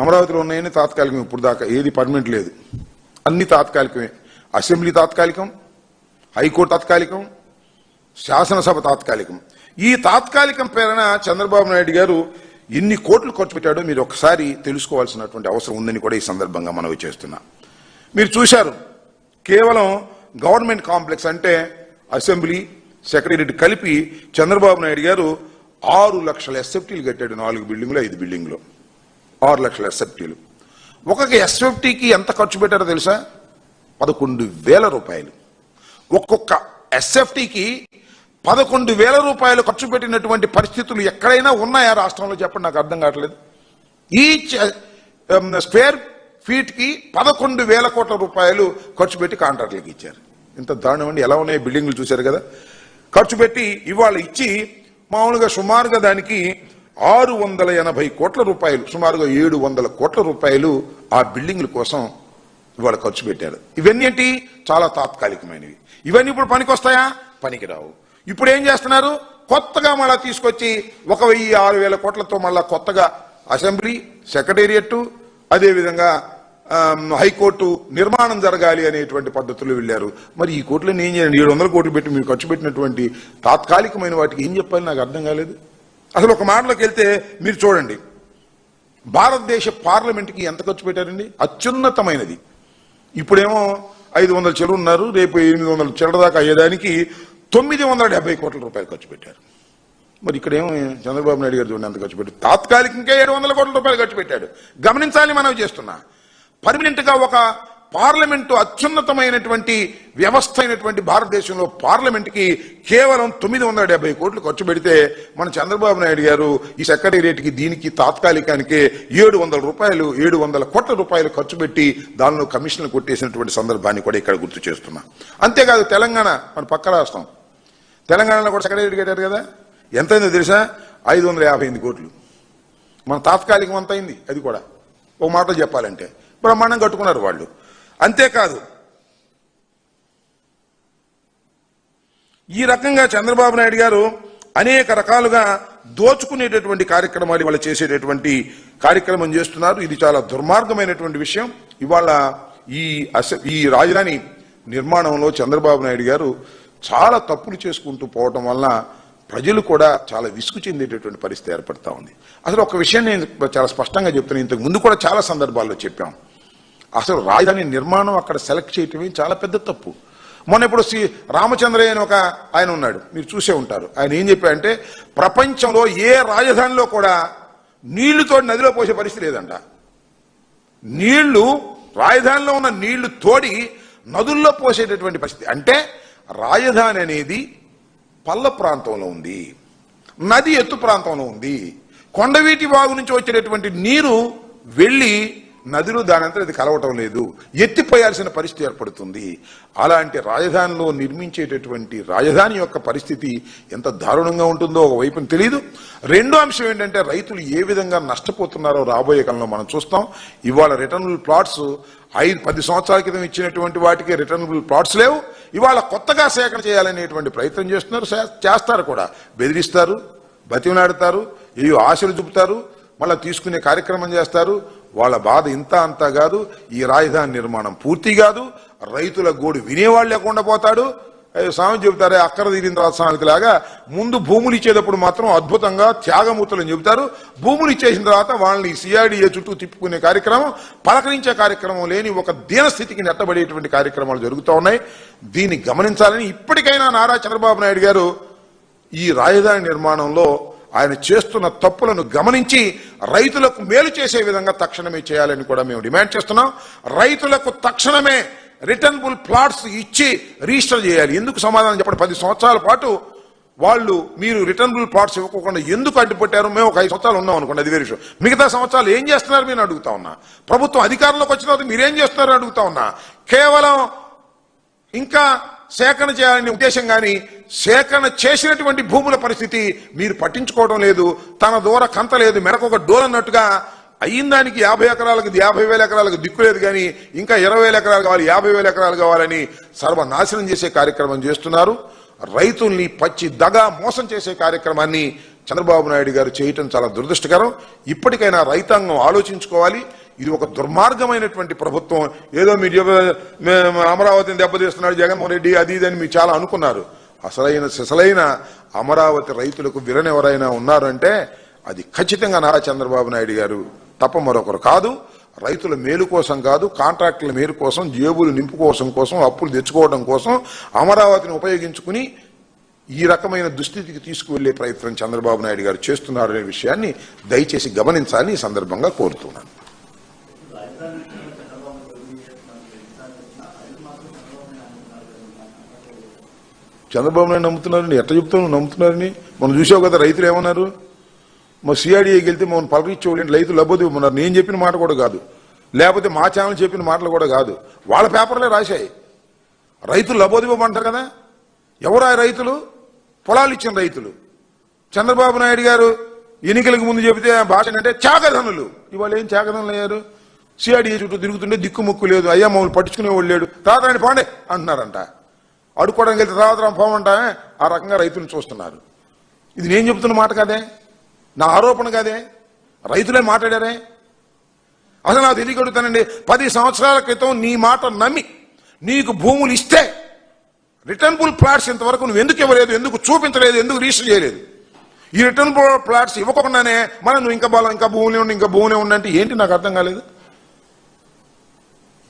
అమరావతిలో ఉన్నాయని తాత్కాలికం, ఇప్పుడు దాకా ఏది పర్మనెంట్ లేదు, అన్ని తాత్కాలికమే. అసెంబ్లీ తాత్కాలికం, హైకోర్టు తాత్కాలికం, శాసనసభ తాత్కాలికం. ఈ తాత్కాలికం పేరున చంద్రబాబు నాయుడు గారు ఎన్ని కోట్లు ఖర్చు పెట్టాడో మీరు ఒకసారి తెలుసుకోవాల్సినటువంటి అవసరం ఉందని కూడా ఈ సందర్భంగా మనవి చేస్తున్నా. మీరు చూశారు, కేవలం గవర్నమెంట్ కాంప్లెక్స్ అంటే అసెంబ్లీ, సెక్రటేరియట్ కలిపి చంద్రబాబు నాయుడు గారు 6 లక్షల ఎస్ఎఫ్టీలు కట్టాడు. 4 బిల్డింగ్లు 5 బిల్డింగ్లు 6 లక్షల ఎస్ఎఫ్టీలు. ఒక్కొక్క ఎస్ఎఫ్టీకి ఎంత ఖర్చు పెట్టారో తెలుసా? 11,000 రూపాయలు. ఒక్కొక్క ఎస్ఎఫ్టీకి 11,000 రూపాయలు ఖర్చు పెట్టినటువంటి పరిస్థితులు ఎక్కడైనా ఉన్నాయా రాష్ట్రంలో? చెప్పండి, నాకు అర్థం కావట్లేదు. ఈచ్ స్క్వేర్ ఫీట్ కి 11,000 కోట్ల రూపాయలు ఖర్చు పెట్టి కాంట్రాక్టులకు ఇచ్చారు. ఇంత దారుణం అండి. ఎలా ఉన్నాయి బిల్డింగ్లు చూశారు కదా. ఖర్చు పెట్టి ఇవాళ ఇచ్చి మామూలుగా సుమారుగా దానికి 680 కోట్ల రూపాయలు, సుమారుగా 700 కోట్ల రూపాయలు ఆ బిల్డింగ్ల కోసం ఇవాళ ఖర్చు పెట్టారు. ఇవన్నీ ఏంటి? చాలా తాత్కాలికమైనవి. ఇవన్నీ ఇప్పుడు పనికొస్తాయా? పనికిరావు. ఇప్పుడు ఏం చేస్తున్నారు? కొత్తగా మళ్ళా తీసుకొచ్చి 1,000-6,000 కోట్లతో మళ్ళా కొత్తగా అసెంబ్లీ, సెక్రటేరియట్, అదేవిధంగా హైకోర్టు నిర్మాణం జరగాలి అనేటువంటి పద్ధతులు వెళ్లారు. మరి ఈ కోట్లను ఏం చేయండి? 700 కోట్లు పెట్టి మీరు ఖర్చు పెట్టినటువంటి తాత్కాలికమైన వాటికి ఏం చెప్పాలి? నాకు అర్థం కాలేదు. అసలు ఒక మాటలోకి వెళ్తే మీరు చూడండి, భారతదేశ పార్లమెంట్కి ఎంత ఖర్చు పెట్టారండి? అత్యున్నతమైనది. ఇప్పుడేమో 500 చెరువు ఉన్నారు, రేపు 800 చెరువు దాకా అయ్యేదానికి 970 కోట్ల రూపాయలు ఖర్చు పెట్టారు. మరి ఇక్కడేమో చంద్రబాబు నాయుడు గారు చూడండి ఎంత ఖర్చు పెట్టారు. తాత్కాలికంగా 700 కోట్ల రూపాయలు ఖర్చు పెట్టాడు. గమనించాలి, మనం చేస్తున్నా పర్మనెంట్ గా ఒక పార్లమెంటు, అత్యున్నతమైనటువంటి వ్యవస్థ అయినటువంటి భారతదేశంలో పార్లమెంట్ కి కేవలం 970 కోట్లు ఖర్చు పెడితే మన చంద్రబాబు నాయుడు గారు ఈ సెక్రటేరియట్ కి దీనికి తాత్కాలికానికే 700 కోట్ల రూపాయలు ఖర్చు పెట్టి దానిలో కమిషన్లు కొట్టేసినటువంటి సందర్భాన్ని కూడా ఇక్కడ గుర్తు చేస్తున్నా. అంతేకాదు, తెలంగాణ మన పక్క రాష్ట్రం, తెలంగాణలో కూడా సెక్రటేరియట్ కట్టారు కదా. ఎంతైందో తెలుసా? 558 కోట్లు. మన తాత్కాలికం అంత అయింది. అది కూడా ఒక మాటలో చెప్పాలంటే బ్రహ్మాండం కట్టుకున్నారు వాళ్ళు. అంతేకాదు, ఈ రకంగా చంద్రబాబు నాయుడు గారు అనేక రకాలుగా దోచుకునేటటువంటి కార్యక్రమాలు ఇవాళ చేసేటటువంటి కార్యక్రమం చేస్తున్నారు. ఇది చాలా దుర్మార్గమైనటువంటి విషయం. ఇవాళ ఈ రాజధాని నిర్మాణంలో చంద్రబాబు నాయుడు గారు చాలా తప్పులు చేసుకుంటూ పోవటం వల్ల ప్రజలు కూడా చాలా విసుగు చెందేటటువంటి పరిస్థితి ఏర్పడతా ఉంది. అసలు ఒక విషయం నేను చాలా స్పష్టంగా చెప్తున్నాను, ఇంతకు ముందు కూడా చాలా సందర్భాల్లో చెప్పాం. అసలు రాజధాని నిర్మాణం అక్కడ సెలెక్ట్ చేయటమే చాలా పెద్ద తప్పు. మొన్న ఇప్పుడు రామచంద్రయ్య అని ఒక ఆయన ఉన్నాడు, మీరు చూసే ఉంటారు. ఆయన ఏం చెప్పారంటే, ప్రపంచంలో ఏ రాజధానిలో కూడా నీళ్లుతో నదిలో పోసే పరిస్థితి లేదంట. నీళ్లు, రాజధానిలో ఉన్న నీళ్లు తోడి నదుల్లో పోసేటటువంటి పరిస్థితి. అంటే రాజధాని అనేది పల్ల ప్రాంతంలో ఉంది, నది ఎత్తు ప్రాంతంలో ఉంది. కొండవీటి వాగు నుంచి వచ్చేటటువంటి నీరు వెళ్లి నదిలో దానంతా అది కలవటం లేదు, ఎత్తిపోయాల్సిన పరిస్థితి ఏర్పడుతుంది. అలాంటి రాజధానిలో నిర్మించేటటువంటి రాజధాని యొక్క పరిస్థితి ఎంత దారుణంగా ఉంటుందో ఒకవైపున తెలియదు. రెండో అంశం ఏంటంటే, రైతులు ఏ విధంగా నష్టపోతున్నారో రాబోయే కాలంలో మనం చూస్తాం. ఇవాళ రిటర్నబుల్ ప్లాట్స్ 5-10 సంవత్సరాల క్రితం ఇచ్చినటువంటి వాటికి రిటర్నబుల్ ప్లాట్స్ లేవు. ఇవాళ కొత్తగా సేకరణ చేయాలనేటువంటి ప్రయత్నం చేస్తున్నారు, చేస్తారు కూడా. బెదిరిస్తారు, బతిమలాడతారు, ఏయో ఆశలు చూపుతారు, మళ్ళీ తీసుకునే కార్యక్రమం చేస్తారు. వాళ్ళ బాధ ఇంత అంతా కాదు. ఈ రాజధాని నిర్మాణం పూర్తి కాదు. రైతుల గోడు వినేవాళ్ళు లేకుండా పోతాడు. సామెత చెబుతారే, అక్కర తీరిన తర్వాత సామెత లాగా ముందు భూములు ఇచ్చేటప్పుడు మాత్రం అద్భుతంగా త్యాగమూర్తులని చెబుతారు. భూములు ఇచ్చేసిన తర్వాత వాళ్ళని సిఐడిఏ చుట్టూ తిప్పుకునే కార్యక్రమం, పలకరించే కార్యక్రమం లేని ఒక దీనస్థితికి నెట్టబడేటువంటి కార్యక్రమాలు జరుగుతూ ఉన్నాయి. దీన్ని గమనించాలని ఇప్పటికైనా నారా చంద్రబాబు నాయుడు గారు ఈ రాజధాని నిర్మాణంలో ఆయన చేస్తున్న తప్పులను గమనించి రైతులకు మేలు చేసే విధంగా తక్షణమే చేయాలని కూడా మేము డిమాండ్ చేస్తున్నాం. రైతులకు తక్షణమే రిటర్నబుల్ ప్లాట్స్ ఇచ్చి రిజిస్టర్ చేయాలి. ఎందుకు సమాధానం చెప్పండి? 10 సంవత్సరాల పాటు వాళ్ళు మీరు రిటర్నబుల్ ప్లాట్స్ ఇవ్వకుండా ఎందుకు అడ్డుపట్టారు? మేము ఒక 5 సంవత్సరాలు ఉన్నాం అనుకోండి, అది వేరే విషయం. మిగతా సంవత్సరాలు ఏం చేస్తున్నారు మీరు అడుగుతా ఉన్నా. ప్రభుత్వం అధికారంలోకి వచ్చిన తర్వాత మీరేం చేస్తున్నారు అడుగుతా ఉన్నా. కేవలం ఇంకా సేకరణ చేయాలనే ఉద్దేశం కానీ సేకరణ చేసినటువంటి భూముల పరిస్థితి మీరు పట్టించుకోవడం లేదు. తన దూర కంత లేదు, మెడకు ఒక డోర్ అన్నట్టుగా అయిన దానికి 50 ఎకరాలకు 50,000 ఎకరాలకు దిక్కులేదు కానీ ఇంకా 20,000 ఎకరాలు కావాలి, 50,000 ఎకరాలు కావాలని సర్వనాశనం చేసే కార్యక్రమం చేస్తున్నారు. రైతుల్ని పచ్చి దగా మోసం చేసే కార్యక్రమాన్ని చంద్రబాబు నాయుడు గారు చేయటం చాలా దురదృష్టకరం. ఇప్పటికైనా రైతాంగం ఆలోచించుకోవాలి. ఇది ఒక దుర్మార్గమైనటువంటి ప్రభుత్వం. ఏదో మీరు అమరావతిని దెబ్బతీస్తున్నాడు జగన్మోహన్ రెడ్డి అది ఇది అని మీరు చాలా అనుకున్నారు. సిసలైన అమరావతి రైతులకు విలన్ ఎవరైనా ఉన్నారంటే అది ఖచ్చితంగా నారా చంద్రబాబు నాయుడు గారు తప్ప మరొకరు కాదు. రైతుల మేలు కోసం కాదు, కాంట్రాక్టుల మేలు కోసం, జేబులు నింపుకోవడం కోసం, అప్పులు తెచ్చుకోవడం కోసం అమరావతిని ఉపయోగించుకుని ఈ రకమైన దుస్థితికి తీసుకువెళ్లే ప్రయత్నం చంద్రబాబు నాయుడు గారు చేస్తున్నారనే విషయాన్ని దయచేసి గమనించాలని ఈ సందర్భంగా కోరుతున్నాను. చంద్రబాబు నాయుడు నమ్ముతున్నారని ఎట్లా చెప్తావు? నమ్ముతున్నారని మనం చూసావు కదా. రైతులు ఏమన్నారు? మా సిఆర్డీఏకి వెళ్తే మమ్మల్ని పలకరించేవాళ్ళు రైతులు లబ్బోదివ్వమన్నారు. నేను చెప్పిన మాట కూడా కాదు, లేకపోతే మా ఛానల్ చెప్పిన మాటలు కూడా కాదు, వాళ్ళ పేపర్లే రాశాయి. రైతులు లబ్బోదివ్వమంటారు కదా. ఎవరు ఆ రైతులు? పొలాలు ఇచ్చిన రైతులు. చంద్రబాబు నాయుడు గారు ఎన్నికలకు ముందు చెబితే భాష అంటే త్యాగధనులు. ఇవాళ ఏం త్యాగధనులు అయ్యారు? సిఆర్డీఏ చుట్టూ తిరుగుతుంటే దిక్కుముక్కు లేదు, అయ్యా మమ్మల్ని పట్టించుకునేవాళ్ళు లేడు, తాతరాని పోండే అంటున్నారంట. అడుక్కోవడానికి వెళ్తే తాతరాని పోమంటా ఆ రకంగా రైతులను చూస్తున్నారు. ఇది నేను చెబుతున్న మాట కాదే, నా ఆరోపణ కాదే, రైతులే మాట్లాడారే. అసలు నాకు తెలియగలుగుతానండి, 10 సంవత్సరాల క్రితం నీ మాట నమ్మి నీకు భూములు ఇస్తే రిటర్నబుల్ ప్లాట్స్ ఇంతవరకు నువ్వు ఎందుకు ఇవ్వలేదు, ఎందుకు చూపించలేదు, ఎందుకు రిజిస్టర్ చేయలేదు? ఈ రిటర్నబుల్ ప్లాట్స్ ఇవ్వకుండానే మనం నువ్వు ఇంకా భూములే ఉండంటే ఏంటి నాకు అర్థం కాలేదు.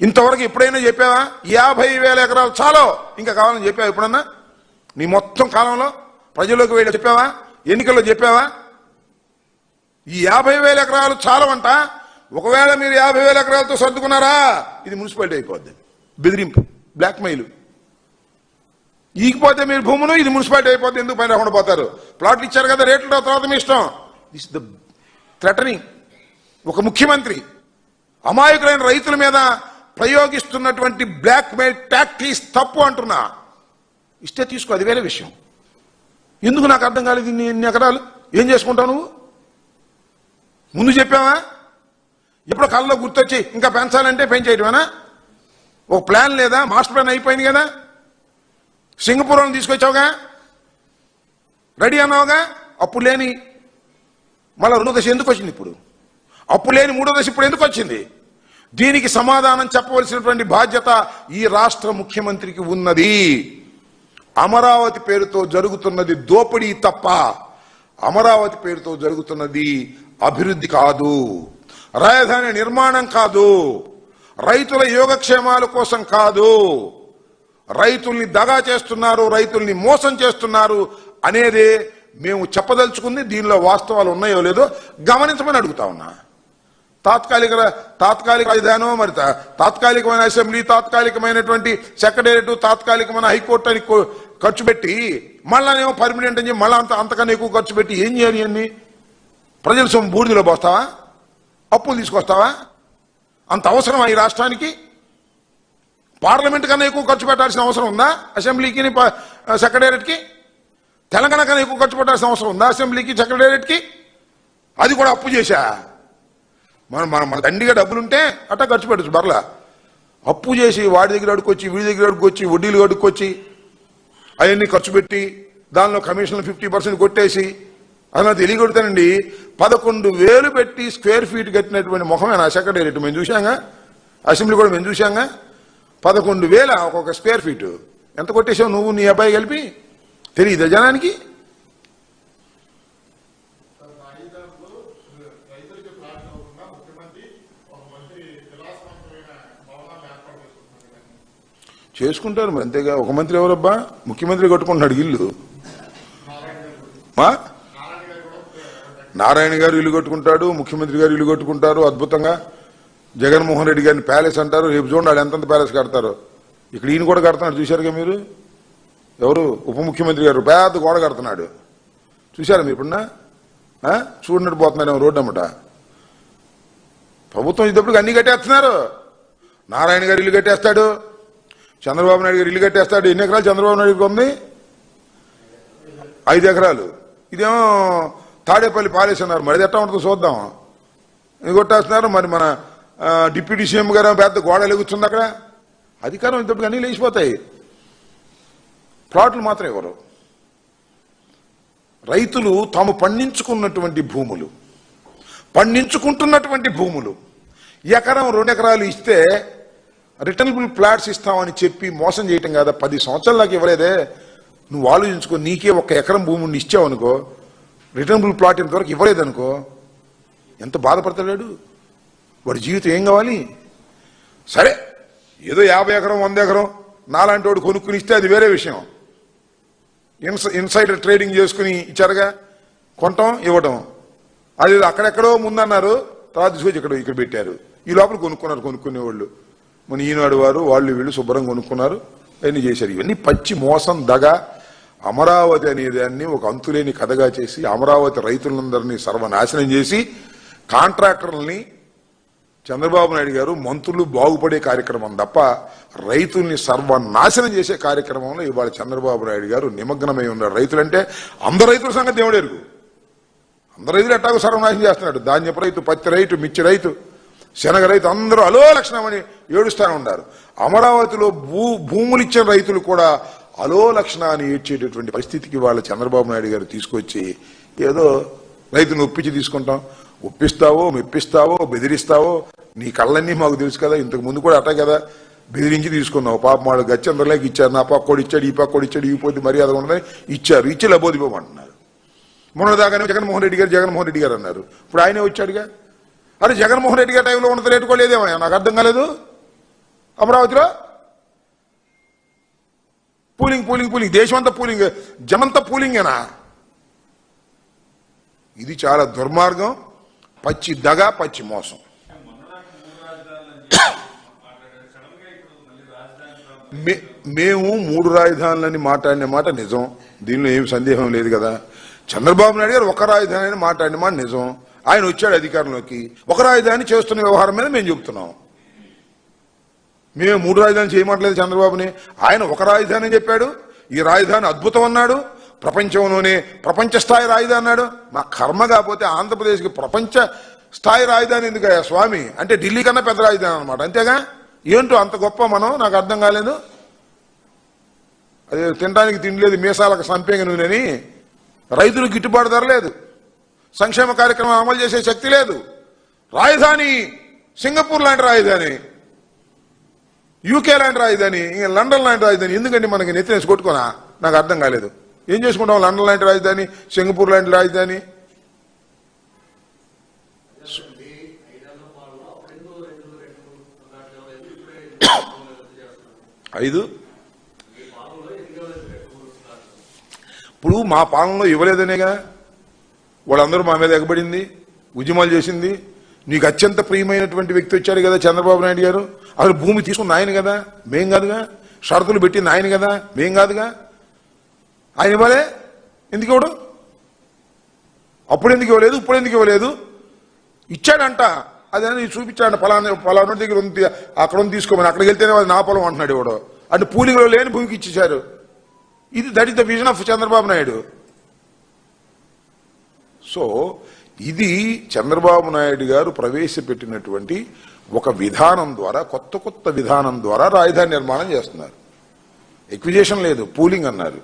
ఇంతవరకు ఎప్పుడైనా చెప్పావా 50,000 ఎకరాలు చాలో ఇంకా కావాలని చెప్పావా ఎప్పుడన్నా? నీ మొత్తం కాలంలో ప్రజల్లోకి వెళ్ళి చెప్పావా? ఎన్నికల్లో చెప్పావా? ఈ 50,000 ఎకరాలు చాలవంట. ఒకవేళ మీరు 50,000 ఎకరాలతో సర్దుకున్నారా ఇది మున్సిపాలిటీ అయిపోద్ది. బెదిరింపు, బ్లాక్మెయిల్. ఈగిపోతే మీరు భూములు ఇది మున్సిపాలిటీ అయిపోద్ది. ఎందుకు పైన రాకుండా పోతారు? ప్లాట్లు ఇచ్చారు కదా, రేట్ల తర్వాత మీ ఇష్టం. This the threatening. ఒక ముఖ్యమంత్రి అమాయకులైన రైతుల మీద ప్రయోగిస్తున్నటువంటి బ్లాక్మెయిల్ టాక్టిక్స్ తప్పు అంటున్నా. ఇస్తే తీసుకో, అది వేరే విషయం. ఎందుకు నాకు అర్థం కాలేదు. ఇన్ని ఎకరాలు ఏం చేసుకుంటావు నువ్వు? ముందు చెప్పావా? ఎప్పుడో కళ్ళలో గుర్తొచ్చి ఇంకా పెంచాలంటే పెంచేయటమేనా? ఒక ప్లాన్ లేదా? మాస్టర్ ప్లాన్ అయిపోయింది కదా. సింగపూర్లో తీసుకొచ్చావుగా, రెడీ అన్నావుగా. అప్పుడు లేని మళ్ళీ 2వ దశ ఎందుకు వచ్చింది ఇప్పుడు? అప్పుడు లేని 3వ దశ ఇప్పుడు ఎందుకు వచ్చింది? దీనికి సమాధానం చెప్పవలసినటువంటి బాధ్యత ఈ రాష్ట్ర ముఖ్యమంత్రికి ఉన్నది. అమరావతి పేరుతో జరుగుతున్నది దోపిడీ తప్ప అమరావతి పేరుతో జరుగుతున్నది అభివృద్ధి కాదు, రాజధాని నిర్మాణం కాదు, రైతుల యోగక్షేమాల కోసం కాదు. రైతుల్ని దగా చేస్తున్నారు, రైతుల్ని మోసం చేస్తున్నారు అనేదే మేము చెప్పదలుచుకుంది. దీనిలో వాస్తవాలు ఉన్నాయో లేదో గమనించమని అడుగుతా ఉన్నా. తాత్కాలిక రాజధానో, మరి తాత్కాలికమైన అసెంబ్లీ, తాత్కాలికమైనటువంటి సెక్రటేరియట్, తాత్కాలికమైన హైకోర్టు అని ఖర్చు పెట్టి మళ్ళానేమో పర్మినెంట్ అని చెప్పి మళ్ళీ అంతకన్నా ఎక్కువ ఖర్చు పెట్టి ఏం చేయాలి? అన్ని ప్రజల సొమ్ము బూడిదలో పోస్తావా? అప్పులు తీసుకొస్తావా? అంత అవసరమా ఈ రాష్ట్రానికి? పార్లమెంట్ కన్నా ఎక్కువ ఖర్చు పెట్టాల్సిన అవసరం ఉందా అసెంబ్లీకి, సెక్రటేరియట్కి? తెలంగాణ కన్నా ఎక్కువ ఖర్చు పెట్టాల్సిన అవసరం ఉందా అసెంబ్లీకి, సెక్రటేరియట్కి? అది కూడా అప్పు చేశా. మన దండిగా డబ్బులుంటే అట్టా ఖర్చు పెట్టచ్చు. బర్లా అప్పు చేసి వాడి దగ్గర అడుక్కొచ్చి, వీడి దగ్గర అడుక్కొచ్చి, వడ్డీలు అడుక్కొచ్చి అవన్నీ ఖర్చు పెట్టి దానిలో కమిషన్లు 50% కొట్టేసి అలా తెలియగొడతానండి. 11,000 పెట్టి స్క్వేర్ ఫీట్ కట్టినటువంటి ముఖమేనా సెక్రటేరియట్? మేము చూసాంగా, అసెంబ్లీ కూడా మేము చూసాంగా. 11,000 ఒక్కొక్క స్క్వేర్ ఫీటు. ఎంత కొట్టేసావు నువ్వు నీ అబ్బాయి కలిపి? తెలియదా జనానికి? చేసుకుంటారు మరి, అంతేగా. ఒక మంత్రి ఎవరబ్బా? ముఖ్యమంత్రి కట్టుకుంటున్నాడు ఇల్లు. నారాయణ గారు ఇల్లు కట్టుకుంటాడు, ముఖ్యమంత్రి గారు ఇల్లు కట్టుకుంటారు అద్భుతంగా. జగన్మోహన్ రెడ్డి గారిని ప్యాలెస్ అంటారు. రేపు చూడండి వాళ్ళు ఎంతంత ప్యాలెస్ కడతారు. ఇక్కడ ఈయన కూడా కడుతున్నాడు, చూశారుగా మీరు. ఎవరు? ఉప ముఖ్యమంత్రి గారు పెద్ద గోడ కడుతున్నాడు, చూశారా మీరు? ఇప్పుడున్నా చూడనట్టు పోతున్నారేమో రోడ్డు అమ్మట. ప్రభుత్వం ఇద్దప్పుడు అన్ని కట్టేస్తున్నారు. నారాయణ గారు ఇల్లు కట్టేస్తాడు, చంద్రబాబు నాయుడు గారు ఇల్లు కట్టేస్తాడు. ఎన్ని ఎకరాలు చంద్రబాబు నాయుడు ఉంది? 5 ఎకరాలు. ఇదేమో తాడేపల్లి ప్యాలెస్ అన్నారు. మరి ఎట్లా ఉంటుందో చూద్దాం. ఇది కొట్టేస్తున్నారు. మరి మన డిప్యూటీ సీఎం గారు పెద్ద గోడ ఎలుగుతుంది అక్కడ. అధికారం ఇంతటికి అన్ని లేచిపోతాయి, ప్లాట్లు మాత్రం ఎవరు? రైతులు తాము పండించుకుంటున్నటువంటి భూములు ఎకరం 2 ఎకరాలు ఇస్తే రిటర్నబుల్ ప్లాట్స్ ఇస్తామని చెప్పి మోసం చేయటం కాదా? 10 సంవత్సరాలు నాకు ఇవ్వలేదే. నువ్వు ఆలోచించుకో, నీకే 1 ఎకరం భూమిని ఇచ్చావు అనుకో, రిటర్నబుల్ ప్లాట్ ఇంతవరకు ఇవ్వలేదనుకో, ఎంత బాధపడతాడు వాడి జీవితం. ఏం కావాలి? సరే, ఏదో 50 ఎకరం 100 ఎకరం నాలాంటి వాడు కొనుక్కుని ఇస్తే అది వేరే విషయం. ఇన్సైడర్ ట్రేడింగ్ చేసుకుని ఇచ్చారుగా, కొనటం ఇవ్వటం. అది అక్కడెక్కడో ముందన్నారు, తర్వాత తీసుకొచ్చి ఇక్కడ పెట్టారు. ఈ లోపల కొనుక్కునేవాళ్ళు మన ఈనాడు వారు వాళ్ళు వీళ్ళు శుభ్రంగా కొనుక్కున్నారు, అన్ని చేశారు. ఇవన్నీ పచ్చి మోసం, దగ. అమరావతి అనేదాన్ని ఒక అంతులేని కథగా చేసి అమరావతి రైతులందరినీ సర్వనాశనం చేసి కాంట్రాక్టర్లని చంద్రబాబు నాయుడు గారు మంత్రులు బాగుపడే కార్యక్రమం తప్ప రైతుల్ని సర్వనాశనం చేసే కార్యక్రమంలో ఇవాళ చంద్రబాబు నాయుడు గారు నిమగ్నమై ఉన్నారు. రైతులంటే అందరు రైతుల సంగతి దేవుడు ఎరుగు. అందరు రైతులు ఎట్టాగో సర్వనాశనం చేస్తున్నాడు. ధాన్యపు రైతు, పత్తి రైతు, మిర్చి రైతు, శనగ రైతు అందరూ అలో లక్షణమని ఏడుస్తూనే ఉన్నారు. అమరావతిలో భూములు ఇచ్చిన రైతులు కూడా అలో లక్షణాన్ని ఏడ్చేటటువంటి పరిస్థితికి వాళ్ళ చంద్రబాబు నాయుడు గారు తీసుకొచ్చి ఏదో రైతును ఒప్పించి తీసుకుంటాం, ఒప్పిస్తావో మెప్పిస్తావో బెదిరిస్తావో నీ కళ్ళన్నీ మాకు తెలుసు కదా. ఇంతకు ముందు కూడా అట్ట కదా, బెదిరించి తీసుకున్నావు. పాప మాడు గచ్చందరలేక ఇచ్చారు, నా పక్కోడు ఇచ్చాడు, ఈ పక్కోడు ఇచ్చాడు, ఈ పోటీ మర్యాద ఉండదని ఇచ్చారు, ఇచ్చి లబోదిపోమంటున్నారు. మొన్నదాకానే జగన్మోహన్ రెడ్డి గారు అన్నారు, ఇప్పుడు ఆయనే వచ్చాడుగా. అరే జగన్మోహన్ రెడ్డి గారి టైంలో ఉన్నది లేటుకోలేదేమో, నాకు అర్థం కాలేదు. అమరావతిలో పూలింగ్ దేశం అంతా పూలింగ్, జనంతా పూలింగేనా? ఇది చాలా దుర్మార్గం, పచ్చి దగ, పచ్చి మోసం. మేము 3 రాజధానులని మాట్లాడిన మాట నిజం, దీనిలో ఏమి సందేహం లేదు కదా. చంద్రబాబు నాయుడు గారు 1 రాజధాని అని మాట్లాడిన మాట నిజం. ఆయన వచ్చాడు అధికారంలోకి, 1 రాజధాని చేస్తున్న వ్యవహారం మీద మేము చెబుతున్నాం. మేము 3 రాజధాని చేయమంటలేదు చంద్రబాబుని. ఆయన 1 రాజధాని చెప్పాడు. ఈ రాజధాని అద్భుతం అన్నాడు, ప్రపంచంలోనే ప్రపంచ స్థాయి రాజధాని అన్నాడు. మా కర్మ కాకపోతే ఆంధ్రప్రదేశ్కి ప్రపంచ స్థాయి రాజధాని ఎందుకయ్యా స్వామి? అంటే ఢిల్లీ కన్నా పెద్ద రాజధాని అనమాట, అంతేగా. ఏంటో అంత గొప్ప మనం, నాకు అర్థం కాలేదు. అదే తినడానికి తిండి లేదు, మీసాలకు సంపేంగ నూనెని, రైతులకు గిట్టుబాటు ధర లేదు, సంక్షేమ కార్యక్రమం అమలు చేసే శక్తి లేదు. రాజధాని సింగపూర్ లాంటి రాజధాని, యూకే లాంటి రాజధాని, లండన్ లాంటి రాజధాని ఎందుకంటే మనకి నెత్తినేసి కొట్టుకోనా? నాకు అర్థం కాలేదు. ఏం చేసుకుంటాం? లండన్ లాంటి రాజధాని, సింగపూర్ లాంటి రాజధాని. ఇప్పుడు మా పాలనలో ఇవ్వలేదనేగా వాళ్ళందరూ మా మీద ఎగబడింది, ఉద్యమాలు చేసింది. నీకు అత్యంత ప్రియమైనటువంటి వ్యక్తి వచ్చాడు కదా చంద్రబాబు నాయుడు గారు. అసలు భూమి తీసుకున్న ఆయన కదా, మేం కాదుగా. షరతులు పెట్టింది ఆయన కదా, మేం కాదుగా. ఆయన ఇవ్వలే, ఎందుకు ఇవ్వడు? అప్పుడు ఎందుకు ఇవ్వలేదు, ఇప్పుడు ఎందుకు ఇవ్వలేదు? ఇచ్చాడంట, అదే చూపించాడు. పలానా దగ్గర ఉంది, అక్కడ ఉంది తీసుకోమని. అక్కడికి వెళ్తేనే అది నా పొలం అంటున్నాడు ఇవ్వడు. అంటే పూలింగ్లో లేని భూమికి ఇచ్చేశారు. That is the vision of Chandrababu Naidu. So ఇది చంద్రబాబు నాయుడు గారు ప్రవేశపెట్టినటువంటి ఒక విధానం ద్వారా, కొత్త విధానం ద్వారా రాజధాని నిర్మాణం చేస్తున్నారు. ఎక్విజేషన్ లేదు, పూలింగ్ అన్నారు.